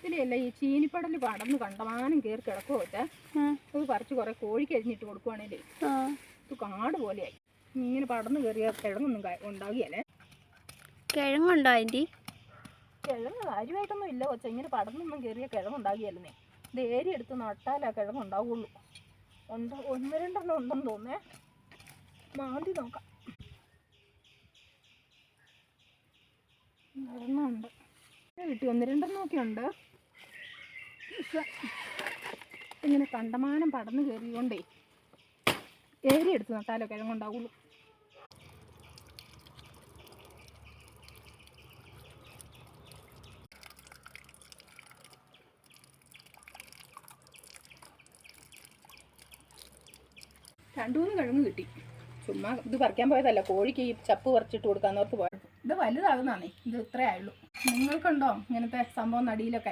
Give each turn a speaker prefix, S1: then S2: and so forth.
S1: ഇതിലല്ല ഈ ചീനിപ്പടല് പടന്ന് കണ്ടമാനം കയറി കിടക്കുമൊക്കെ അത് പറിച്ച് കുറെ കോഴിക്ക് അരിഞ്ഞിട്ട് കൊടുക്കുവാണേലേ ഇത് കാട് പോലെയായി. ഇങ്ങനെ പടന്ന് കയറിയ കിഴങ്ങൊന്നും ഉണ്ടാകിയല്ലേ.
S2: കിഴങ്ങുണ്ടോ ആൻറ്റി?
S1: കിഴങ്ങ് കാര്യമായിട്ടൊന്നും ഇല്ല കൊച്ച. ഇങ്ങനെ പടന്നൊന്നും കയറിയ കിഴങ്ങുണ്ടാകിയല്ലേ. ഇത് ഏരി എടുത്ത് നട്ടാലേ ആ കിഴങ്ങുണ്ടാവുള്ളൂ. ഉണ്ട്, 1-2 ഉണ്ടെന്ന് തോന്നേ. മാന്തി നോക്കാം. ഒരെണ്ണമുണ്ട് കിട്ടി. 1-2 ഒക്കെ ഉണ്ട്. ഇങ്ങനെ കണ്ടമാനം പടന്ന് കയറിയോണ്ടേ ഏരി എടുത്ത് നട്ടാലോ കിഴങ്ങുണ്ടാവുള്ളൂ. രണ്ടു മൂന്ന് കിഴങ്ങ് കിട്ടി. ചുമ്മാ ഇത് പറിക്കാൻ പോയതല്ല, കോഴിക്ക് ഈ ചപ്പ് പറിച്ചിട്ട് കൊടുക്കാന്നോർത്ത് പോയത്. ഇത് വലുതാകുന്നതാണേ. ഇത് ഇത്രേ ആയുള്ളൂ. നിങ്ങൾക്കുണ്ടോ ഇങ്ങനത്തെ സംഭവം നടിയിലൊക്കെ?